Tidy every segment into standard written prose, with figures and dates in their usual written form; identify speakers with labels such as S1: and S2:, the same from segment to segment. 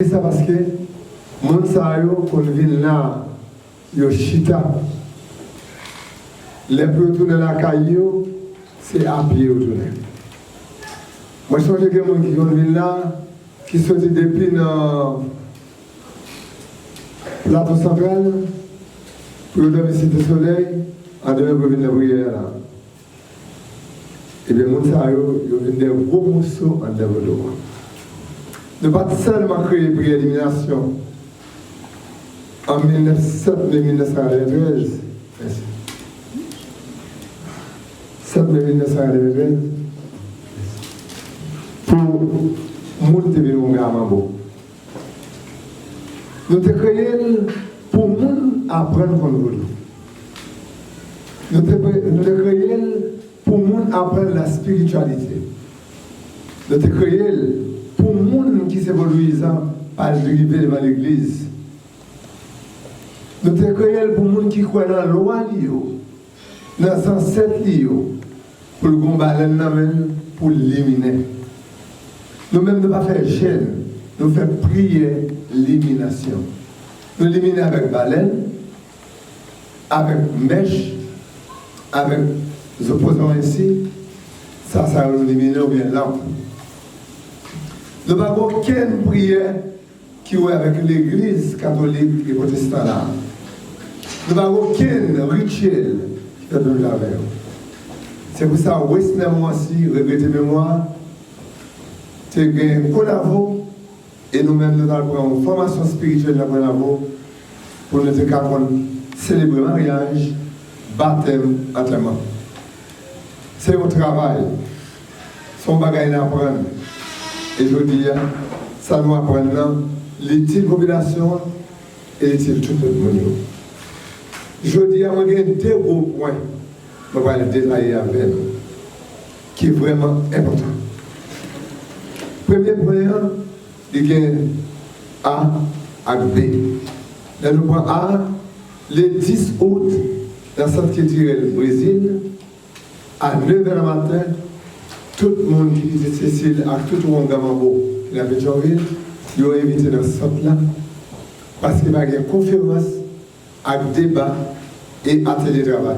S1: C'est ça parce que mon sayo qu'on vient là, yo chita. Les plus retourner la caillou, c'est à pied retourner. Moi je pense que les gens qui viennent là, qui sont depuis dans le plateau central, pour le Cité Soleil, en demain pour venir prière là. Et bien mon sayo, yo vient des gros morceaux en développement. Ne pas seulement créer pour l'élimination en 1993. 1993 pour monter vers un Gamambo. Nous avons créé pour nous apprendre contre nous. Nous avons créé pour nous apprendre la spiritualité. Nous avons créé pour les gens qui s'évoluent par arriver devant l'église. Nous avons créé pour les gens qui croient dans la loi, dans les ancêtres, pour le combattre, pour l'éliminer. Nous-mêmes, nous ne faisons pas faire gêne, nous faisons prier l'élimination. Nous l'éliminons avec baleine, avec mèche, avec les opposants ici, ça nous élimine ou bien lampe. Nous n'avons aucune prière qui est avec l'église catholique et protestante là. Nous n'avons aucun rituel qui fait de nous laver. C'est pour ça que Westner aussi, regrettez mémoire, c'est un collabo et nous-mêmes nous avons une formation spirituelle dans le collabo pour nous célébrer le mariage, baptême, enterrement. C'est un travail, son bagage à apprendre. Et je dis, ça nous apprend l'utile population et l'utile tout le monde. Je dis, il y a deux gros points que je vais détailler avec nous, qui est vraiment important. Premier point, il y a A et B. Dans le point A, le 10 août, dans le centre culturel Brésil, à 9h du matin, tout le monde qui dit Cécile, à tout le monde Gamambo, la Pétionville, ils ont invité dans ce centre-là, parce qu'il y a une conférence, un débat et atelier de travail.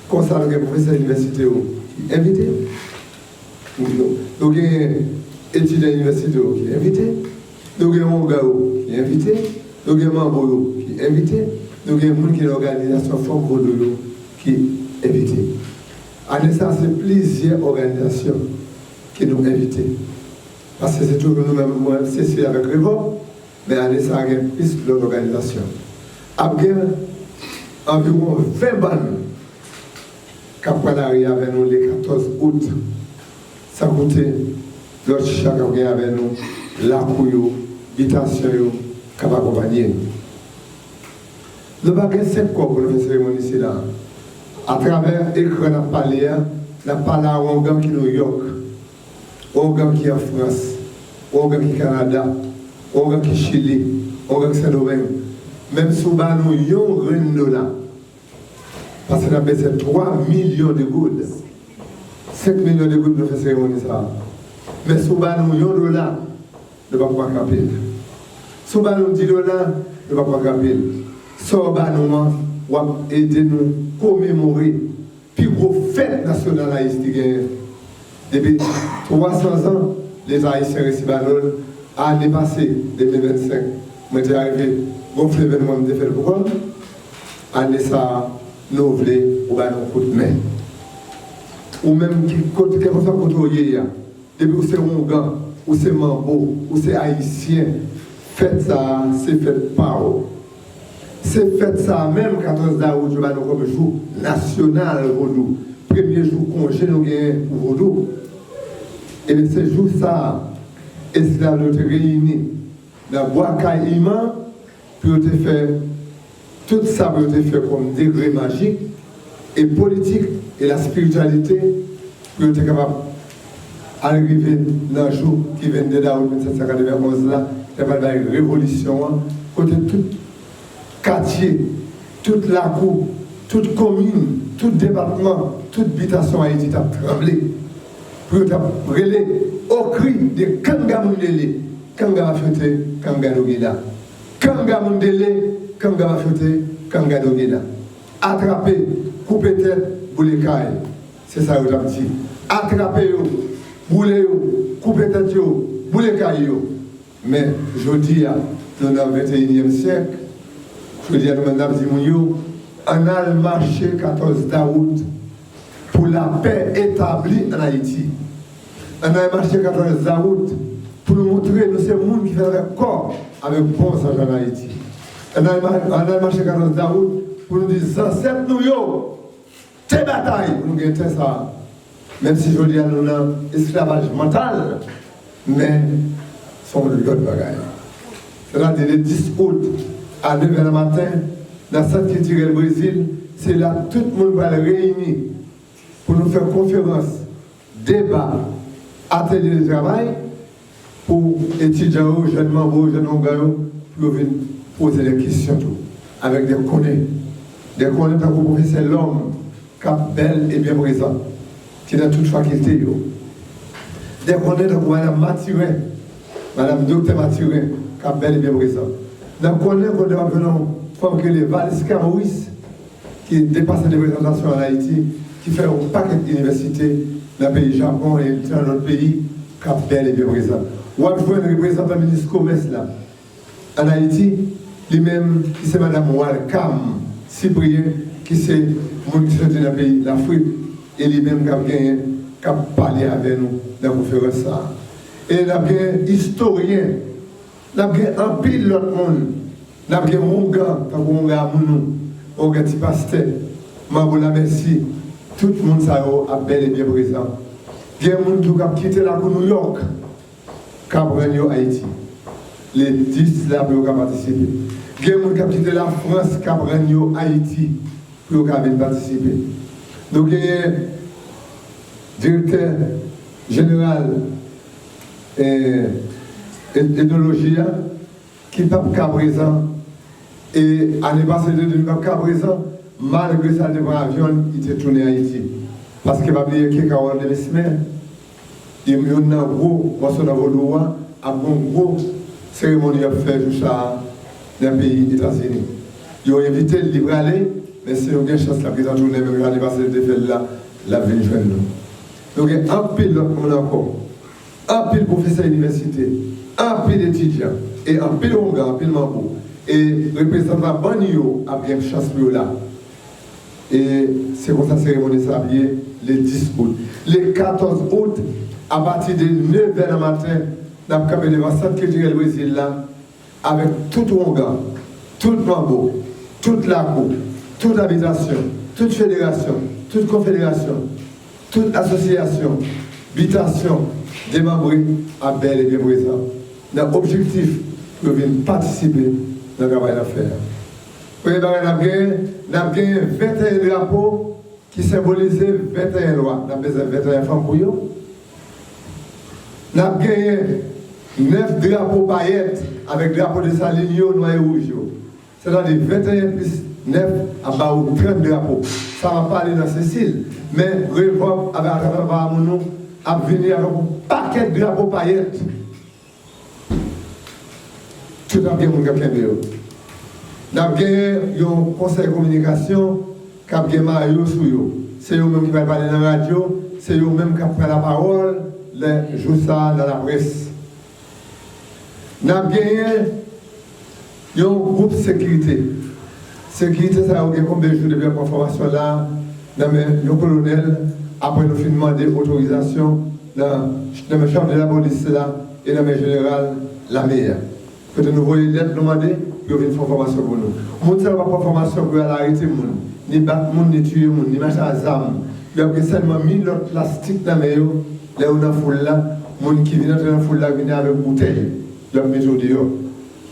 S1: Comme ça, le professeur de l'université qui est invité, donc il y a un étudiant de l'université qui est invité, donc il y a un gars qui est invité, donc il y a un membre qui est invité, donc il y a un monde qui est l'organisation Fonko qui est invité. En ça, c'est plusieurs organisations qui nous invitent. Parce que c'est toujours nous-mêmes, moi, c'est avec Révo, mais en ça, il y a plus d'autres organisations. Après, environ 20 bandes qui ont arrivé avec nous le 14 août. Ça coûtait l'autre chaque qui avec nous, la couille, l'habitation, qui va accompagner. Nous avons 5 corps pour faire cérémonie ici là. À travers l'écran de la palais, la palais à Ouangam qui est New York, Ouangam qui est en France, Ouangam qui est Canada, Ouangam qui est Chili, Ouangam qui est Saint-Domingue. Même si nous avons un $1, parce qu'on a besoin de 3 millions de gouttes, 5 millions de gouttes pour faire cérémonie ça. Mais si nous avons $1, nous ne pouvons pas pouvoir camper. Si nous avons $10, nous ne pouvons pas pouvoir camper. Si nous avons aider nous commémorer plus gros fête nationale haïtienne depuis 300 ans. Les Haïtiens récivent l'année passée, 2025, moi j'ai arrivé gonfler l'événement de faire pourquoi année ça nous voulons ou bien nous coup de main ou même quelque chose comme ça depuis où c'est Rongan ou c'est Mambo ou c'est haïtien fête ça c'est fête par c'est fait ça même 14 août, je vais nous comme jour national Vaudou. Premier jour congé nous gagnons pour Vaudou. Et ce jour ça, esclaves nous réunis dans le bois caïman pour te faire tout ça pour te faire comme degré magique et politique et la spiritualité pour être capable d'arriver dans le jour qui vient de Daoud 1791 là, il y a une révolution côté tout quartier, toute la cour, toute commune, tout département, toute habitation Haïti a tremblé. Pour relais au cri de Kangamoulélé, Kanga va fêter, Kanga Dogina. Kanga Mundele, Kanga va fêter, Kanga Dogina. Attraper, couper tête, bouler caille. C'est ça que j'ai dit. Attraper, bouler, couper tête, bouler caille. Mais je dis, nous sommes au 21e siècle, je dis à nous, on a marché 14 août pour la paix établie en Haïti. On a marché 14 août pour nous montrer que nous sommes le monde qui fait le corps avec bon sens en Haïti. On a marché 14 août pour nous dire, ancêtres nous, tes batailles, pour nous gagner ça. Même si je dis à nous, esclavage mental, mais sont l'autre bagaille. C'est-à-dire le 10 août à 9h du matin, dans le centre qui tire le Brésil, c'est là tout le monde va le réunir pour nous faire conférence, débat, atelier de travail pour étudiants, jeunes membres, jeunes Hongaros, pour venir poser des questions avec des connaissances. Des connaissances comme le professeur L'Homme, cap belle et bien présent, qui est dans toute faculté. Des connaissances comme Mme Mathurin, Mme Docteur Mathurin, cap belle et bien présent. Dans le connaissance qu'on a venir comme que les Valisca Maurice, qui dépasse les représentations en Haïti, qui fait un paquet d'universités dans le pays Japon et dans notre pays, cap belle et bien présent. Ou à jouer un représentant ministre du commerce là, en Haïti, lui-même, qui c'est Mme Walcam Cyprien, qui c'est mon qui dans le pays l'Afrique, et lui-même qui a parlé avec nous dans la conférence. Et il a bien historien, il a bien un pile l'autre monde, il a bien mon gars, tant qu'on a mon on a petit pasteur, Maboula merci, tout le monde a bel et bien présent. Il y a des gens qui ont quitté la New York, qui ont Haïti. Les 10 là pour participer. Il y a des gens qui ont quitté la France, qui ont Haïti, pour participer. Donc il y a un directeur général d'ethnologie qui n'est pas présent. Et à l'année de n'est pas présent, malgré ça, devant l'avion, il était tourné à Haïti. Parce qu'il va oublier qu'il y a Carole de l'Esmer. Il y a un gros morceau de Vaudois, un gros cérémonie à faire jusqu'à dans le pays des États-Unis. Ils ont invité le libre à aller, mais si on a une chance, la présidente tournée, même l'année passée, de faire là, la vie joindre nous. Donc il y a un pile l'autre monde encore, un pile professeur d'université, un pile étudiant, et un pile honga, un pile mambo. Et le représentant Banio a bien chance pour là. Et c'est comme ça la cérémonie s'est habillée le 10 août. Le 14 août, à partir de 9h du matin, nous avons campé devant le centre culturel Brésil là, avec tout Honga, tout Mambo, toute la cour, toute habitation, toute fédération, toute confédération, toute association, habitation, démembrée à bel et bien présent. Notre objectif de venir participer dans le travail d'affaires. Vous voyez, nous avons gagné 21 drapeaux qui symbolisent 21 lois. Nous avons besoin de 21 femmes pour eux. Nous avons gagné 9 drapeaux paillettes avec drapeaux de Saligno, noir et rouge. C'est-à-dire 21 plus 9 à 30 drapeaux. Ça va pas aller dans Cécile. Mais Révolte, avec Aramounou, a venu avec un paquet de drapeaux paillettes. Tout a bien mon capitaine. Nous avons un conseil de communication qui a bien Mario sur eux. C'est eux-mêmes qui vont parler dans la radio, c'est eux-mêmes qui prennent la parole, les jours ça dans la presse. Nous avons un groupe de sécurité. Sécurité, ça a eu combien de jours de formation là, le colonel, après nous avons demandé autorisation dans le chef de la police là, et dans le général, la meilleure. Quand nous voyons lettre demandée, il y a une formation pour nous. Nous ne savons pas formation pour arrêter les gens, ni battre les gens, ni tuer les gens, ni marcher à ZAM. Il y a seulement 1000 autres plastiques dans les mains, là où dans la foule là, les gens qui viennent dans la foule là viennent avec bouteille, ils ont mis au dehors.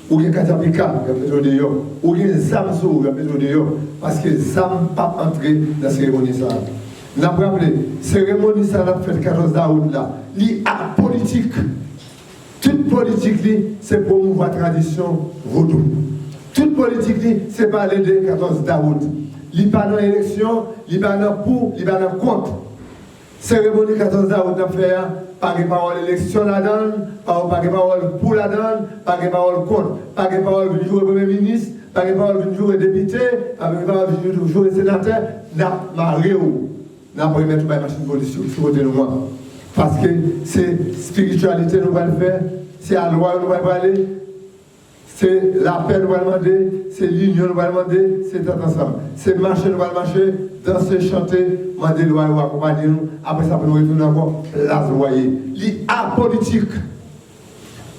S1: Ou bien catapika, ils ont mis au dehors. Ou bien ZAM sur, ils ont mis au dehors. Parce que ZAM n'a pas entré dans la cérémonie. Nous avons rappelé, la cérémonie ça a fait le 14 août là, l'IA politique. Toute politique, c'est pour promouvoir la tradition vaudou. Toute politique, c'est parler de 14 août. Il n'y a pas d'élection, il n'y a pas pour, il n'y a pas contre. Cérémonie 14 août, pas de parole élection là-dedans, pas de parole pour là-dedans, pas de parole contre, pas de parole pour jouer Premier ministre, pas de parole pour jouer député, pas de parole pour jouer sénateur, n'a marre où, n'a pas mettre une machine politique sur côté de moi. Parce que c'est spiritualité nous va le faire, c'est la loi nous va aller, c'est la paix nous va demander, c'est l'union nous va demander, c'est tout ensemble. C'est marcher nous va marcher, danser, chanter, demander loi ou accompagner nous. Après ça, nous retourner encore la joyer. L'apolitique.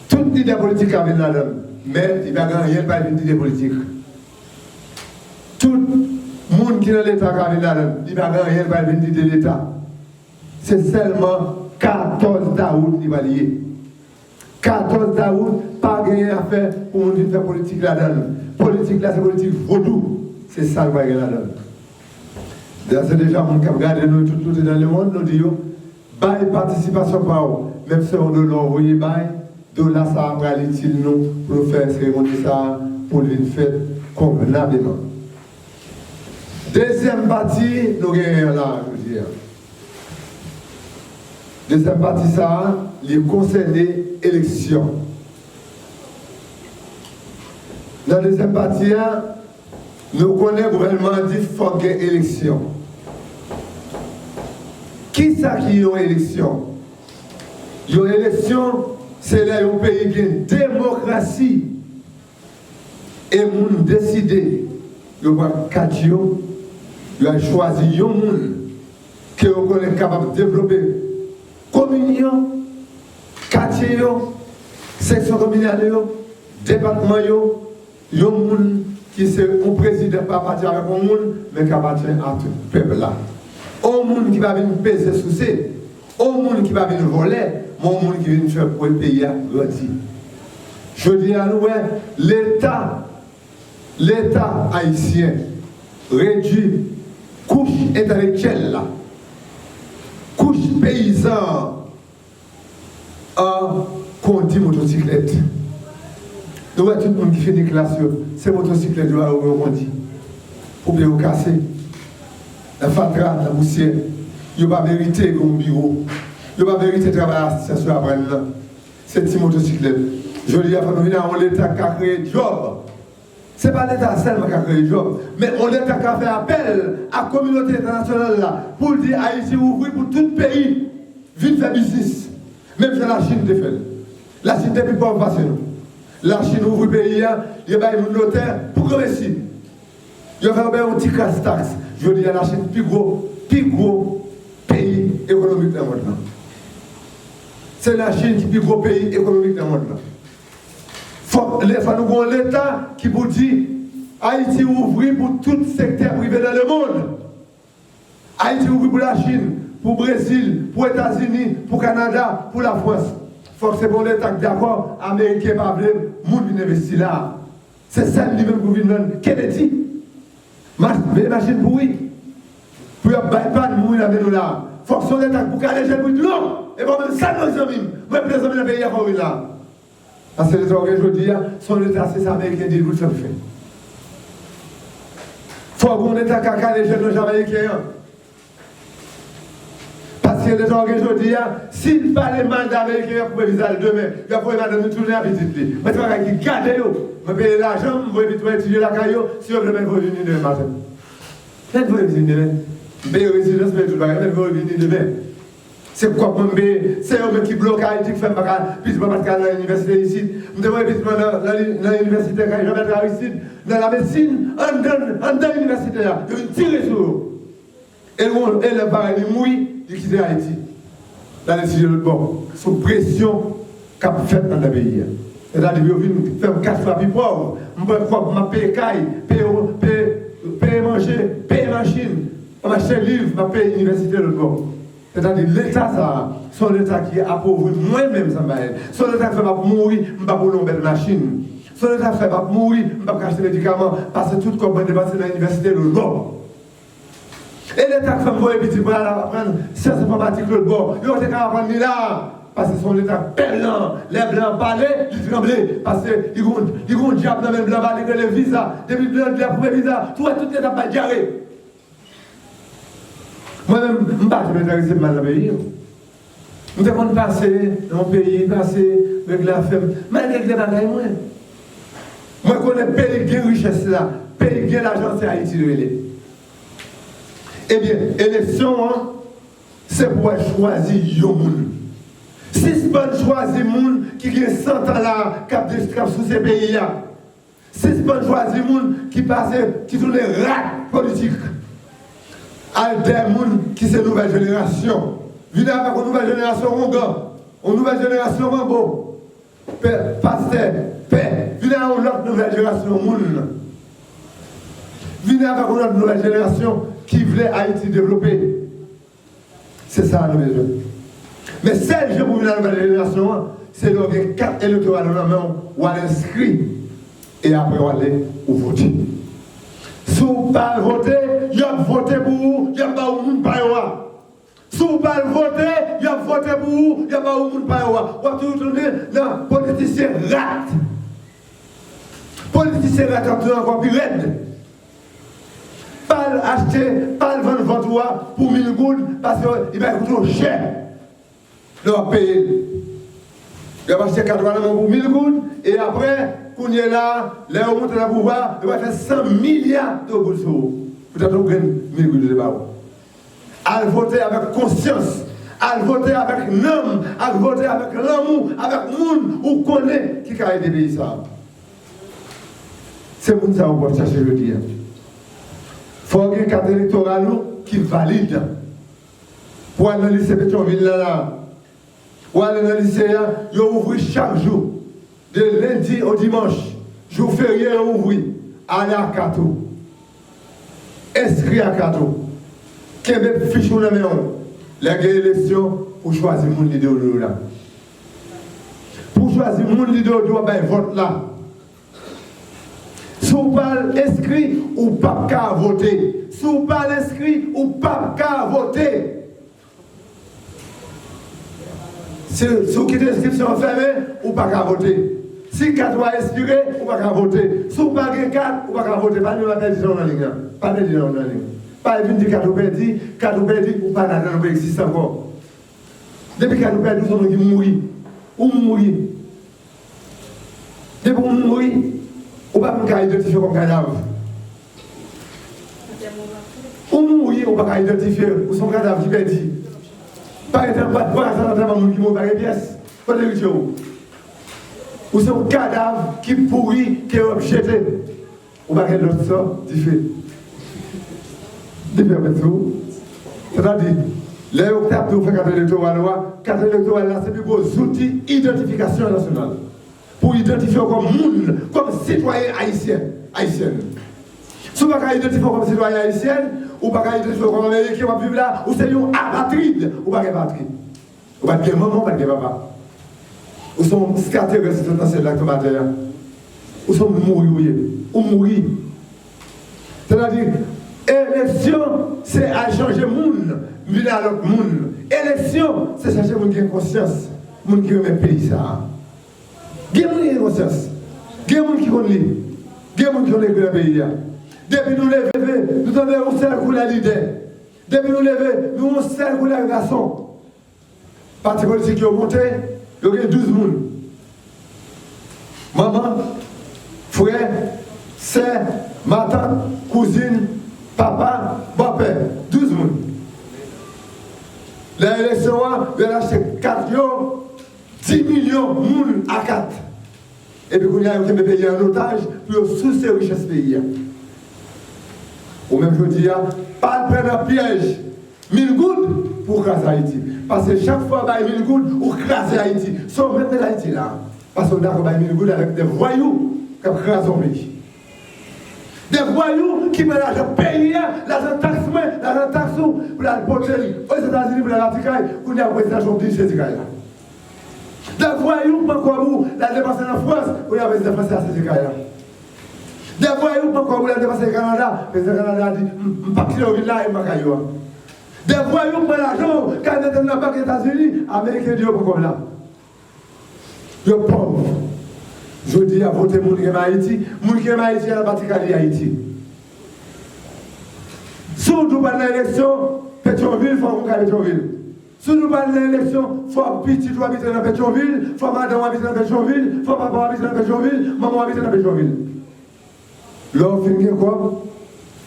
S1: Toute idée politique a venu là-dedans. Mais il n'y a rien pas une idée politique. Tout le monde qui est dans l'État a venu là-dedans. Il n'y a rien pas une idée de l'État. C'est seulement 14 d'août qui va lier. 14 d'août, pas rien à faire pour nous faire politique là-dedans. Politique là, c'est politique vaudou. C'est ça qui va gagner là-dedans. C'est déjà mon cap regardé nous tout dans le monde, nous disons, bail participation par eux. Même si on doit envoyer bail, de là ça va aller nous pour faire cérémonie ça, pour une fête convenablement. Deuxième partie, nous gagnons là, je veux dire. Deuxième partie, ça, les concernés élections. Dans la deuxième partie, nous connaissons le gouvernement dit qu'il faut qu'il y ait élection. Qui ça qui est une élection? Une élection, c'est là où un pays qui a une démocratie. Et nous décider, nous avons 4 jours, nous avons choisi un monde qui est capable de développer communion, quartier, section communale, département, un monde qui est un président pas parti avec un monde, mais qui appartient à tout le peuple là. Un monde qui va venir peser sous ses, un monde qui va venir voler, un monde qui va venir faire pour le pays grandir. Je dis à nous, l'État haïtien réduit couche intellectuelle là. Couche paysan en conduit motocyclette. Nous voyons tout le monde qui fait des classes, c'est motocyclette où on dit. Pour bien casser. La fatra, la poussière, il n'y a pas vérité comme bureau. Il n'y a pas vérité de travailler à l'association après là. C'est une motocyclette. Je dis à l'État qui a créé job. Ce n'est pas l'État seulement qui a créé le job, mais on l'État qui a fait appel à la communauté internationale là, pour dire Haïti ouvrir pour tout pays, vite faire business. Même si la Chine te fait. La Chine n'est plus pauvre parce que nous. La Chine ouvre le pays, il y a un notaire pour réussir. Il y a un petit casse-taxe. Je dis à la Chine, plus gros pays économique dans le monde. C'est la Chine qui est le plus gros pays économique dans le monde. Il faut nous avoir l'État qui vous dit Haïti ouvre pour tout secteur privé dans le monde. Haïti ouvre pour la Chine, pour le Brésil, pour les États-Unis, pour le Canada, pour la France. Il faut que c'est bon l'État d'accord, Américain pas voulu, le monde vient investir là. C'est ça lui-même pour venir. Kennedy, machine pourrie. Pour ne pas mourir dans là. Il faut que son État pour caler les gens de l'eau. Et pour même ça, nos amis, moi, les amis dans le pays, il y a là. Parce que les organes aujourd'hui, son État, c'est ça américain dit, vous le savez. Il faut que mon État caca les jeunes Jamaïcains. Parce que les organes aujourd'hui, s'il parle mal d'Américains pour le visage demain, il va pouvoir me tourner à petite vie. Mais tu vas garder, je vais payer l'argent, je vais vite étudier la caillou, si vous voulez venir demain matin. Faites-vous venir demain. Je vais résidence, mais tout le monde va venir demain. C'est quoi pour c'est eux qui bloquent Haïti, qui font pas puis pas dans l'université ici. Je devrais dans l'université quand je vais ici, dans la médecine, dans l'université là, je vais tirer sur eux. Et le pareil, il mouille, il quitte Haïti. Dans les sujets de bord, sous pression qu'a fait dans le pays. Et là, il vient faire 4 fois plus pauvre. Je peux croire que je paye caille, paye manger, paye machine, je m'achète livre, je paye l'université de bord. C'est-à-dire l'État, ça, son État qui est appauvri, moi-même, ça m'a aidé. Son État fait pas pour mourir, je ne vais pas pour une belle machine. Son État fait pas pour mourir, je ne vais pas pour acheter des médicaments, parce que tout comme on dépasse dans l'université, le bord. Et l'État fait pour les petits pour apprendre sciences informatiques, le bord. Il va apprendre là, parce que son État perdant, les blancs parlaient, ils tremblaient, parce qu'ils ont un diable dans les blancs, les visas, depuis le blanc, les visas, tout l'État pas diarrhée. Moi-même, je ne vais pas me mal dans le pays. Nous devons passer dans le pays, passer avec la femme. Mais il y a des bagages, moi. Moi, je connais le pays qui a richesse là, le pays qui a l'argent, c'est Haïti. Eh bien, l'élection, c'est pour choisir un monde. Si c'est pas choisir un monde qui a 100 ans là, qui a sous ces pays-là, si c'est pas choisir un monde qui passe, qui tourne les rats politiques, à des gens qui sont une nouvelle génération. Venez avec une nouvelle génération Ronga, une nouvelle génération Mambo, pasteur, paix. Venez avec une autre nouvelle génération Moun. Venez avec une autre nouvelle génération qui voulait Haïti développer. C'est ça nous besoin. Mais celle qui pour venir avec la nouvelle génération, c'est le 4 électoraux dans la main, où on inscrit et après on aller ou voter. Si vous ne pas voter, il y a voté pour vous, il n'y a pas de monde pas. Si vous ne pas voter, il y a voté pour vous, il n'y a pas de monde pas. Vous avez toujours dans politicien rat. Politicien rat, c'est encore plus raide. Pas acheter, pas vendre votre pour 1000 gouttes parce qu'il va coûter cher. Il va payer. Il va acheter 80 pour 1000 gouttes et après, quand il est là, là où on monte le pouvoir, il va faire 100 milliards de gouttes sur vous. Peut-être que vous gagnez 1000 gouttes de débat. À voter avec conscience, à voter avec nom, à voter avec l'amour, avec le monde, où connaît qui a aidé le pays. C'est pour ça qu'on peut chercher le dire. Il faut qu'il y ait un cadre électoral qui valide. Pour aller dans le lycée Pétionville, là, pour aller dans le lycée, il ouvre chaque jour, de lundi au dimanche, jour férié, il ouvre, aller à Kato, inscrit à Kato, qui est fichu dans la maison, les élections pour choisir mon leader là. Pour choisir mon leader, il doit faire vote là. Si vous parlez inscrit ou pas qu'à voter. Si vous parlez inscrit ou pas qu'à voter. Si vous quittez l'inscription fermée, ou pas qu'à voter. Si 4 doit expirer, ou pas qu'à voter. Si vous parlez 4, ou pas qu'à voter. Pas de perdition dans la ligne. Pas de perdition dans la ligne. Pas de 4 ou perdu, 4 ou perdu, ou pas dans le existe encore. Depuis 4 ou perdu, nous sommes mourir. Ou mourir. Depuis qu'on mourir, ou pas qu'on identifier comme cadavre. Ou mourir, ou pas identifier, ou son cadavre qui perdu. Par exemple, pas de voir ça dans le monde qui mourit par les pièces. Pas de rituel. Ou son cadavre qui pourrit, qui est objeté. Ou pas qu'elle l'autre sort, différent. C'est-à-dire, les octaves de faire 4 électorales, 4 électorales, c'est plus gros outils d'identification nationale. Pour identifier comme monde, comme citoyen haïtien. Si vous ne pouvez pas identifier comme citoyen haïtien, ou pas identifier comme américain, ou pas vivre là, ou c'est un apatride, ou pas un apatride. Ou pas de maman, ou pas de papa. Ou sont scatérés dans cette acte matériel. Ou sont mourir, ou mourir. C'est-à-dire, élection, c'est à changer le monde, venir à l'autre monde. Élection, c'est changer le monde qui a conscience, le monde qui a un pays. Il y a des gens qui ont conscience, il y a des gens qui ont l'île, il y a des gens qui ont le pays. Depuis nous lever, nous avons un seul coup de leader. Depuis nous lever, nous avons un seul coup de garçon. Parti politique qui ont monté, il y a 12 personnes. Maman, frère, sœur, ma tante, cousine, papa, papa, 12 personnes. L'élection, il y a acheté 4 jours, 10 millions de monde à 4. Et puis, il y a un pays en otage pour sous ces richesses pays. Ou même, je dis, pas prendre un piège, 1000 gouttes pour craser Haïti. Parce que chaque fois, il y a 1000 gouttes pour craser Haïti. Sauf même Haïti là. Parce qu'on a 1000 gouttes avec des voyous qui crasent son pays. Des voyous qui mettent l'argent payé, l'argent taxe, l'argent taxe pour la porter aux États-Unis pour la raticaille, pour la présidence de ces États-Unis. Des voyous, pas quoi la dépense en France, pour la présidence de ces États-Unis. Des voyous, pas quoi la dépense au Canada, le président du Canada dit, je ne pas quitter le là et je ne pas. Des voyous, pas l'argent, quand on est dans la banque des États-Unis, les Américains disent, pas comme là. Je suis pauvre. Je dis à voter mon qui est Haïti, mon qui est Haïti, à la bâtiment Haïti. Surtout pendant l'élection, Pétionville, il faut qu'on gagne Pétionville. Si nous parlons de l'élection, il faut petit doit habiter dans Pétionville, il faut madame habiter dans Pétionville, il faut papa habiter dans Pétionville, maman habiter dans Pétionville. L'on finit quoi?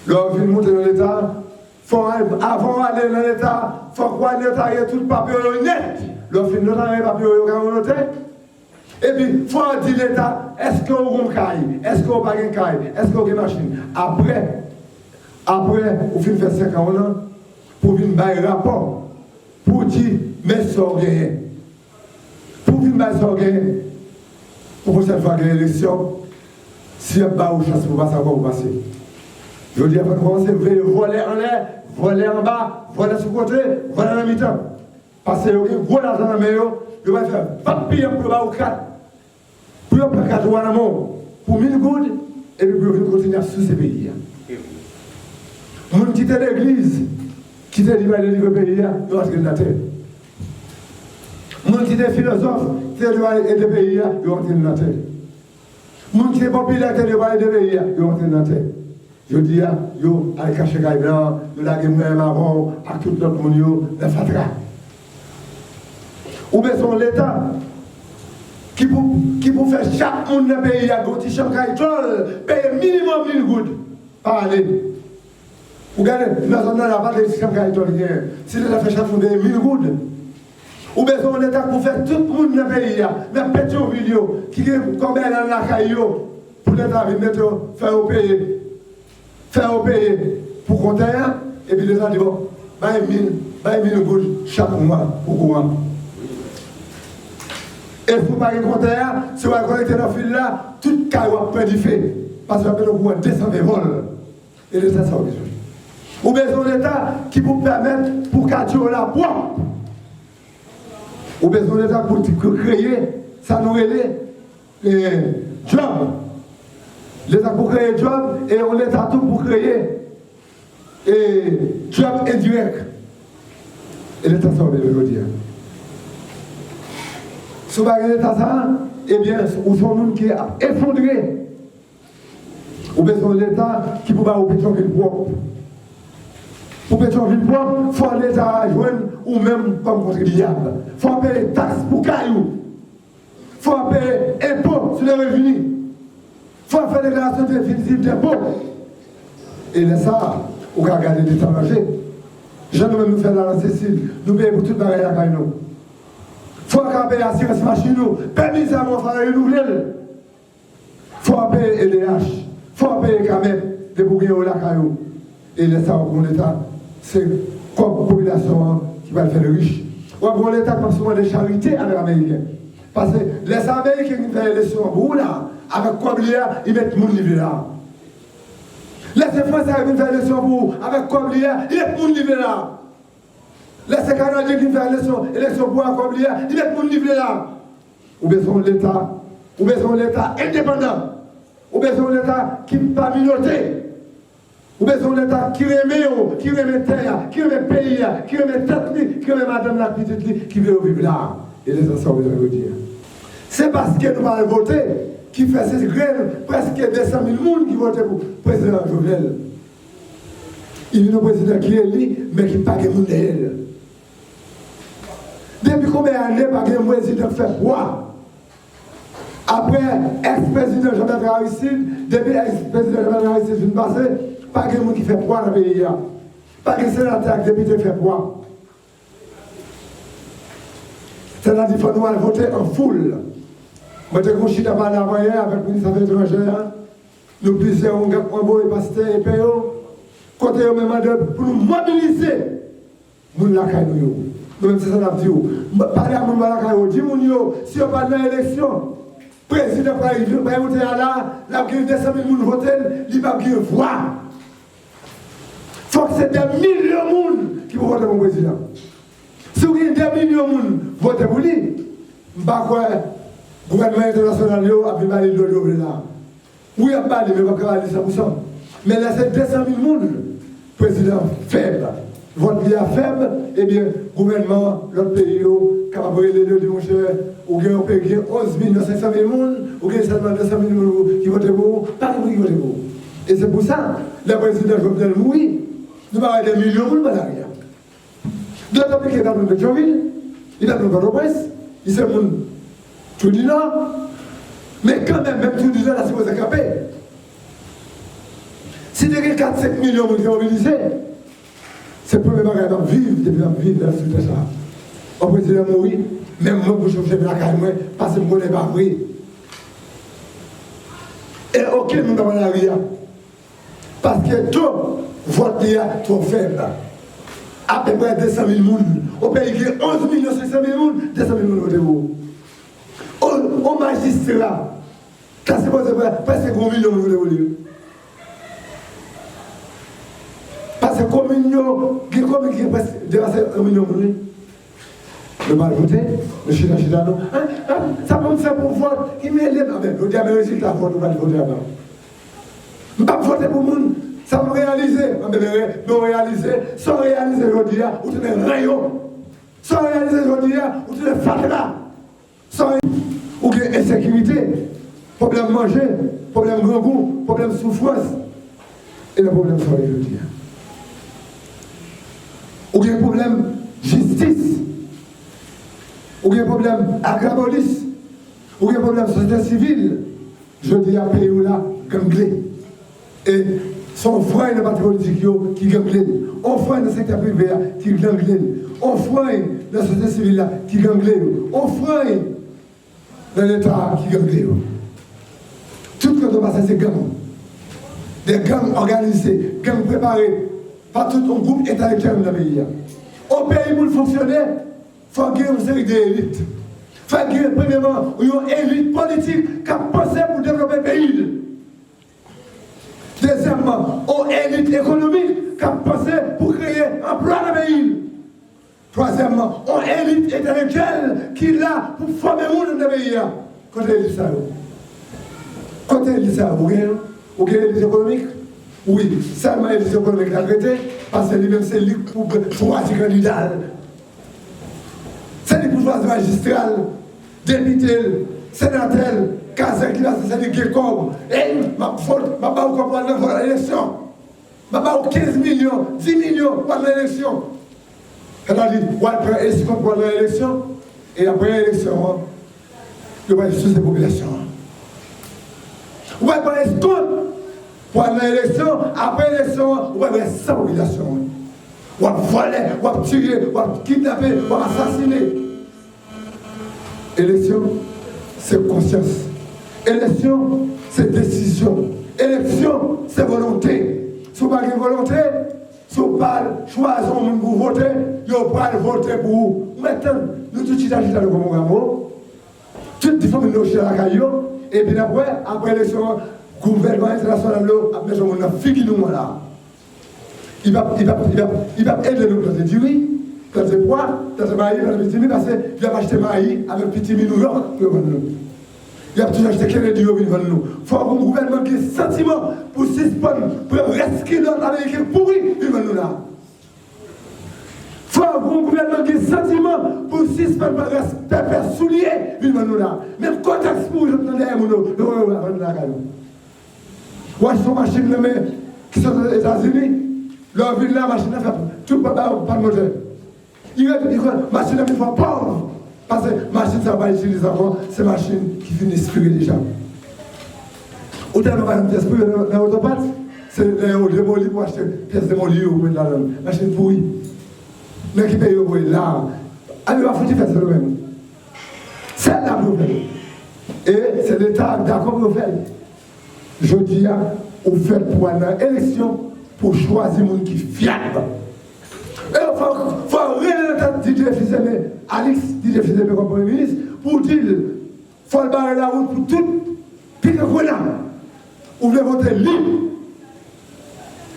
S1: L'on finit monter dans l'État. Avant d'aller dans l'État, il faut croire l'État et tout le papier net. L'on finit notamment les papiers au noté. Et puis, il faut dire l'État, est-ce qu'on a un caille? Est-ce qu'on n'a pas un caille? Est-ce qu'on a une machine? Après, vous finissez faire 5 ans, pour venir faire un rapport, pour dire, mais ça rien. Pour venir faire ça rien, pour cette fois que l'élection, s'il n'y a pas de chance pour passer, comment vous passez? Je dis, avant de commencer, vous voler en l'air, voler en bas, voler sur le côté, voler en mi-temps. Parce que vous avez un gros argent dans le meilleur, vous allez faire papier pour le bas ou 4. Pour le bas 4 ou en amont, pour 1000 gouttes, et puis vous continuer à sous ces pays. Vous quittez l'église, quittez le pays, vous rentrez dans la terre. Vous quittez les philosophes, quittez le pays, vous rentrez dans la terre. Vous quittez les populaires, quittez le pays, vous rentrez dans la terre. Je dis, yo, avec caché blanc, yo la gueule marron, à tout l'autre monde, la fatra. Ou bien son l'État qui pour faire chaque monde dans le pays à gauche, chaque caïtol, paye minimum 1000 gouttes par année. Vous regardez, dans la zone là, pas de chaque caïtol, si l'État fait chaque monde 1000 gouttes. Ou bien son l'État pour faire tout le monde dans le pays, même Pétionville, qui est combien dans la caillou, pour l'État venir faire au pays. Faire au pays pour compter, et puis les gens disent, bon, 1000 gouttes chaque mois pour courant. Et il ne faut pas compter, si on va connecter dans le fil là, tout cas va prendre du fait. Parce qu'on peut le courant descendre des vols. Et les gens sont besoin. Ou bien c'est l'État qui vous permettre pour cadrer la poids. Ou bien c'est l'État pour créer, ça nous relève, les jobs. L'État pour créer job et on l'État tout pour créer job indirect. Et l'État ça, on veut dire. Si vous avez l'État ça, eh bien, vous sont monde qui est effondré. Ou bien c'est l'État qui peut pas au Pétionville propre. Pour Pétionville propre, il faut l'État joindre ou même comme contribuable. Il faut payer taxes pour cailloux. Il faut payer impôts sur les revenus. Il faut faire des déclarations définitives d'impôts. Et là, ça, on va regarder l'État manger. Jamais nous faire la Cécile, nous payons pour toute la barrière à nous. Il faut payer l'assurance machine, permis à mon frère renouveler. Il faut payer LDH, il faut payer quand même des bourguiers au lac. Et là, ça, pour l'État, c'est comme la population qui va faire le riche. Ou pour l'État, comme souvent des charités avec les Américains. Parce que les Américains qui font l'élection pour là, avec quoi ils mettent mon niveau là. Les Français qui font l'élection pour avec quoi ils mettent mon niveau là. Les Canadiens qui font l'élection pour avec quoi ils mettent mon niveau là. Ou bien son l'État indépendant. Ou bien son l'État qui n'est pas minorité. Ou bien son l'État qui remet terre, qui remet pays, qui remet tête, qui remet madame la petite, qui veut vivre là. Et les enfants veulent dire. C'est parce que nous allons voter qui fait ces grèves, presque 200 000 personnes qui votent pour le président Jovenel. Il y a un président qui est élu, mais qui n'a pas de monde derrière. Depuis combien d'années, pas de président fait quoi? Après, ex-président Jean-Baptiste Aristide, depuis ex-président Jean-Baptiste Aristide vient passer, pas de monde qui fait quoi dans le pays. Pas de sénateur et député fait quoi? C'est-à-dire qu'il faut nous voter en foule. Moi, je suis dans la moyenne avec le ministre des Affaires étrangères. Nous plusieurs, on a beau et pasteur et payo. Côté même pour nous mobiliser. Nous la caillou. Nous-mêmes, c'est ça qu'on a dit. Parler à nous la caillou. Dis-nous, si on parle de l'élection, le président va voter là, la gueule de 200 000 personnes votent, il va bien voir. Il faut que c'est des millions de monde qui vont voter pour le président. Si vous avez des millions de monde voter pour lui, je ne sais pas quoi. Le gouvernement international a pu parler de l'eau là. Oui, il a parlé, mais il va parler 100%. Mais là, c'est 200 000 personnes. Président faible. Votre pays faible, eh bien, le gouvernement, l'autre pays, capable de l'aider, mon cher, ou bien on peut 11 500 000 personnes, ou bien seulement 200 000 personnes qui votent pour, pas qui votent pour. Et c'est pour ça, le président Jovenel Moui, nous parlons des millions de personnes. D'autres pays qui sont dans Pétionville, ils sont dans Port-au-Prince, ils sont dans tout du Nord, mais quand même tout du Nord, là, c'est pour s'écraper. Si il y a 4-5 millions qui sont mobilisés, c'est le premier bagage à vivre, depuis à vivre dans ce ça. On peut dire mourir, même moi, pour chauffer la caille, parce que je ne connais pas mourir. Et aucun nous dans la rue. Parce que tout vote est trop faible. À peu près 200 000 personnes. Au pays qui est 11 500 000 personnes, 200 000 personnes. Au magistrat, c'est presque 1 million de personnes. Parce que comme il y a presque dépassé 1 million de personnes. Le mal voté, le chita non. Ça peut me faire pour vote. Il met les mains. Je dis à mes résultats, vote, on va voter avant. Je ne vais pas voter pour le monde. Ça me réaliser. Non réaliser. Sans réaliser, je dis, ou tu es rayon. Sans réaliser, je dis, ou tu es fatigué. Sans ou bien insécurité. Problème manger, problème grand goût, problème souffrance. Et le problème sur les je dis. Ou bien problème justice. Ou bien problème agrabolis, ou bien problème société civile, je dis à pays où là, ganglé. Et son frère dans le parti politique qui ganglé, on frère dans le secteur privé qui ganglé, on frère dans la société civile qui ganglé, on frère dans l'État qui ganglé. Tout ce qui doit passer, c'est gangs. Des gangs organisés, gangs préparés par tout un groupe intellectuel dans le pays. Au pays pour fonctionner, il faut qu'il y ait une série d'élites. Il faut qu'il y ait, premièrement, une élite politique qui a pensé pour développer le pays. Deuxièmement, une élite économique qui a pensé pour créer un emploi dans le pays. Troisièmement, une élite intellectuelle qui est là pour former le monde dans le pays. Côté élite ça. Côté élite ça, vous avez élite économique? Oui, seulement l'élite économique a traité, parce que lui-même c'est lui pour choisir candidat. C'est les pouvoirs magistrales, députés, sénateurs, Kazak qui va se faire des Gekov. Et ma pas comprendre dans l'élection. Ma pas 15 millions, 10 millions pour l'élection. Elle a dit, on va prendre l'élection pour l'élection. Et après l'élection, on va sur ces populations. On va prendre l'élection pour l'élection. Après l'élection, on va prendre sans population. On va voler, on va tuer, on va kidnapper, on va assassiner. Élection, c'est conscience. Élection, c'est décision. Élection, c'est volonté. Si vous n'avez pas de volonté, si vous n'avez pas choisir un monde pour voter, vous n'avez pas voter pour vous. Maintenant, nous tous les agitons comme un gamin. Toutes les familles nous cherchent la caillou. Et puis après l'élection, le gouvernement international a mis un figure nous là. Il va aider nous dans le oui. Quand c'est quoi, quand c'est maïs, quand c'est petit, parce qu'il a acheté maïs avec petit New York. Il a toujours acheté Kennedy au milieu de nous. Il faut un gouvernement qui ait sentiment pour suspendre, pour rescuer l'autre américain pourri, il va nous là. Il faut un gouvernement qui ait sentiment pour suspendre, pour respecter soulier, il va nous là. Même contexte pour nous, je derrière nous, nous va là. Moi, je suis machine qui sont aux États-Unis, leur ville là, machine à faire tout pas de moteur. Il y a des machines qui font pauvre. Parce que les machines, ça va pas utiliser encore, c'est machines qui finissent expirer déjà. Autant de machines qui expirer dans l'autopathe, c'est les démolis pour acheter des pièces démolies ou mettre dans la machine pourrie. Mais qui paye au là, allez, va foutre faire ça nous-mêmes. C'est là le problème. Et c'est l'État d'accord pour faire. Je dis, on fait pour une élection pour choisir les gens qui sont fiables. Et il faut réellement DJ Fils-Aimé, Alex, DJ Fils-Aimé comme Premier ministre, pour dire qu'il faut barrer la route pour tout, puis que voilà, vous voulez voter libre,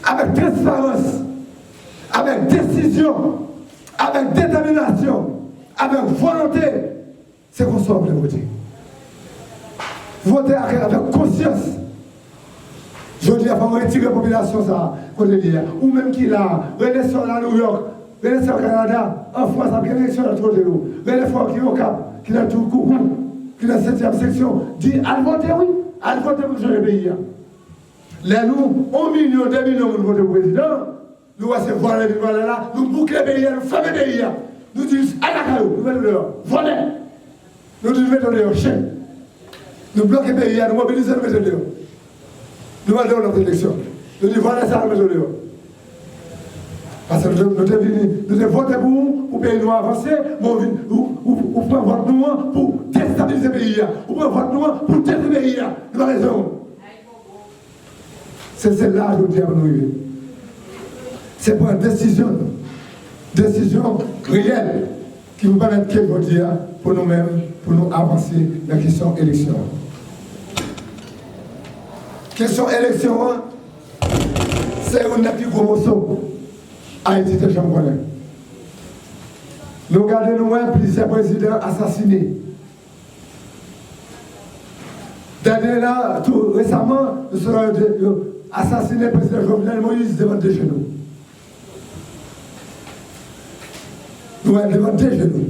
S1: avec transparence, avec décision, avec détermination, avec volonté, c'est qu'on soit voter. Voter avec conscience. Je dis, il faut retirer la population, ça, ou même qui là, l'élection à New York, l'élection au Canada, en France, avec l'élection à Trodéo, l'élection qui est au Cap, qui est à Tourcourt, qui est à la 7e section, dit, allez voter, oui, allez voter pour le pays. Là, nous, 1 million, 2 millions de voter pour le président, nous voyons voler là, nous bouclons le pays, nous fermons le pays. Nous disons, à la caillou, nous mettons dehors, voler. Nous disons, mettons dehors, chien. Nous bloquons le pays, nous mobilisons, nous mettons dehors. Nous allons dans notre élection. Nous disons, voilà ça, nous mettons dehors. Parce que nous avons voté pour pays nous avancer, ou pour voter nous pour déstabiliser le pays, ou pour voter nous pour détruire le pays. Nous avons raison. C'est là que nous disons nous. C'est pour une décision réelle qui nous permet de voter pour nous-mêmes, pour nous avancer dans la question élection. Question élection, c'est une plus gros morceau. Haïti, c'est j'en connais. Nous regardons plusieurs présidents assassinés. Dernièrement, tout récemment, nous sommes assassinés le président Jovenel Moïse devant des genoux. Nous sommes devant des genoux.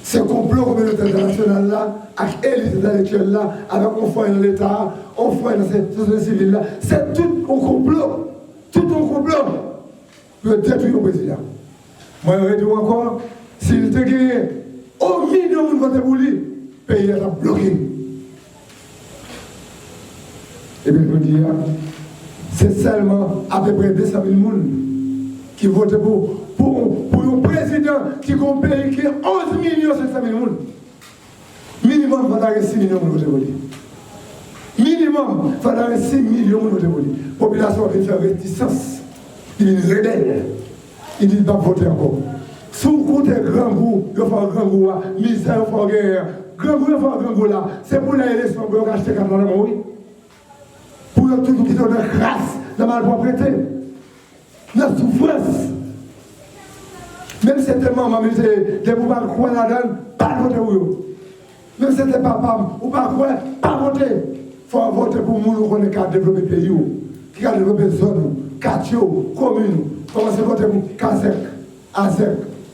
S1: Ce complot communautaire international là, avec l'élite intellectuelle là, avec on foie dans l'État, on foie dans cette société civile là, c'est tout un complot. Tout un complot pour détruire le président. Moi, je dis encore, s'il était gagné au million de votes pour lui, le pays est bloqué. Et bien, je veux dire, c'est seulement à peu près 200 000 personnes qui votent pour un président qui a un pays qui est 11 500 000 personnes. Minimum, il faudra 6 millions de votes pour lui. Minimum, il faudra 6 millions de votes pour lui. La population vient faire réticence. Il est rebelle. Il dit pas voter encore. Sous le côté grand goût, il faut un grand goût, misère, il faut guerre. Grand goût, il faut un grand goût là. C'est pour l'élection pour acheter 4 ans, oui. Pour tout qui sont de grâce, de malpropreté, de souffrance. Même si c'était maman, mais c'est des pouvoirs croire là-dedans, pas voter pour eux. Même si c'était papa, ou pas croire, pas voter. Il faut voter pour nous qui a développé le pays, qui a développé la zone, quartier, commune. Commencez à voter pour CASEC, ASEC,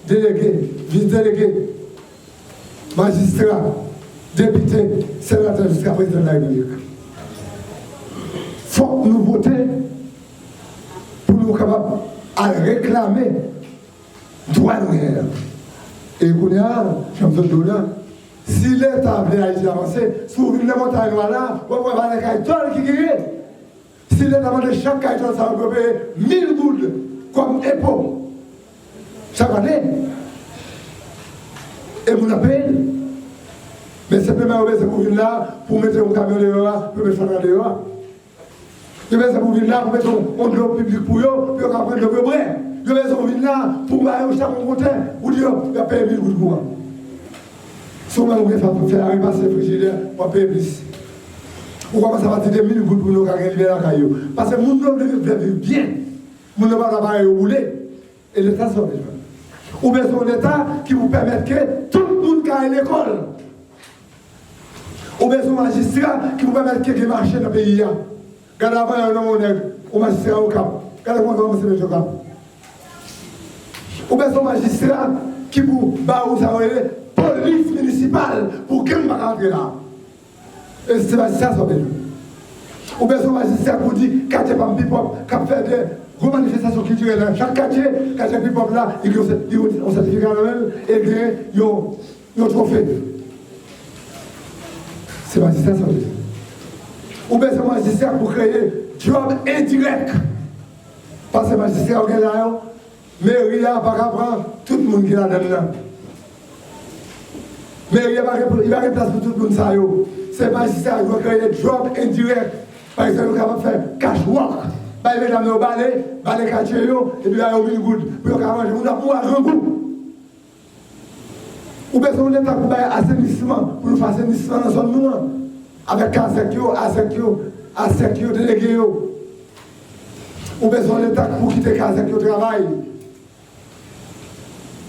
S1: délégué, vice-délégué, magistrat, député, sénateur jusqu'à président de la République. Il faut nous voter pour nous capables de réclamer droit de et qu'on a, je me dis, si l'État veut avancer, si vous venez de montagne là, vous pouvez voir les caïtons qui guérissent. Si l'État demande chaque caïton, ça va payer 1000 gouttes comme impôt chaque année. Et vous n'avez mais c'est pas mal pour venir là, pour mettre un camion dehors, pour mettre un camion dehors. Je vais pour venir là, pour mettre un de l'eau public pour eux, pour prendre le vrai. Je vais pour venir là, pour aller au chaque côté, pour dire, il va payer 1000 gouttes pour moi. Si on va faire repasser le frigidaire, on va payer plus. Pourquoi ça va te dire 1000 gouttes pour nous gagner la caillou? Parce que mon homme veut vivre bien. Mon homme va pas rouler. Et l'État sort déjà. Ou bien c'est un État qui vous permet que tout le monde aille à l'école. Ou bien c'est un magistrat qui vous permet que marche dans le pays. Regardez avant, il y a un homme au magistrat au cap. Regardez-moi comment c'est le cap. Ou bien c'est un magistrat qui vous barre police municipale pour qu'il ne pas rentrer là. Et c'est magistrat qui s'appelle. Ou bien c'est un magistrat qui vous dit quartier par Pipop, qui fait des gros manifestations culturelles dans chaque quartier Pipop là, ils ont un certificat et ils ont un trophée. C'est magistrat qui s'appelle. Ou bien c'est un magistrat pour créer job indirect. Parce que magistrat qui est là, mais il n'y a pas qu'à prendre tout le monde qui est là-dedans. Mais il va remplacer pour tout le monde. C'est magistrat qui va créer des jobs indirects. Par exemple, il va faire cash work. Il va mettre au balai quartier, et puis il va avoir une goutte. Puis il va manger. On a pour un grand goût. Ou bien on est pour faire assainissement, pour nous faire assainissement dans la zone avec ASEC, délégué. Ou bien on est pour quitter ASEC au travail.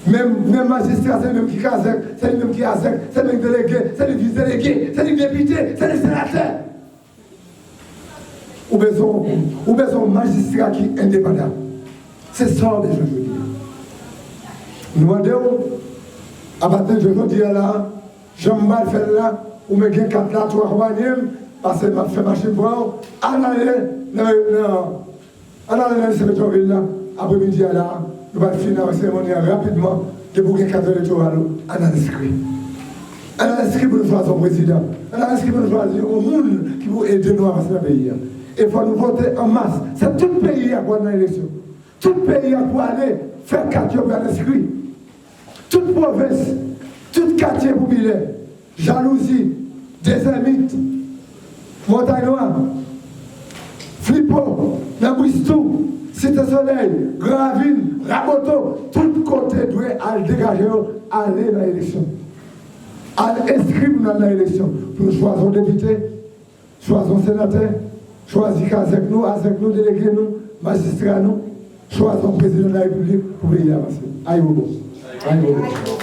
S1: Même magistrat, c'est le même qui ASEC, c'est le même qui ASEC, c'est le même délégué, c'est le vice-délégué, c'est le député, c'est le sénateur. Ou bien son magistrat qui est indépendant. C'est ça que je veux dire. Nous demandons, à partir de aujourd'hui là, je me vais faire là, ou me gagne 4 là, 3 compagnies, parce que je fais machine pour aller On a dans le sénatorial là, après-midi là, nous allons finir la cérémonie rapidement, de pour qu'il y ait 4 électorales, on a inscrit. On a inscrit pour nous choisir un président. On a inscrit pour nous choisir un monde qui va aider nous à avancer dans le pays. Et il faut nous voter en masse. C'est tout le pays qui a pour l'élection. Tout le pays a pour aller faire 4 jours pour inscrit. Toute province, tout quartier pour biler. Jalousie, Désermite, Montagne Noire, Flippo, Nabristou, Cité Soleil, Gravine, Raboto, tout côté doit aller dégager, aller dans l'élection. Aller inscrire dans l'élection. Pour nous choisir député, choisir sénateur, choisir avec nous, déléguer nous, magistrats nous, choisir président de la République pour payer avancer. Aïe, Bobo. Aïe, Bobo.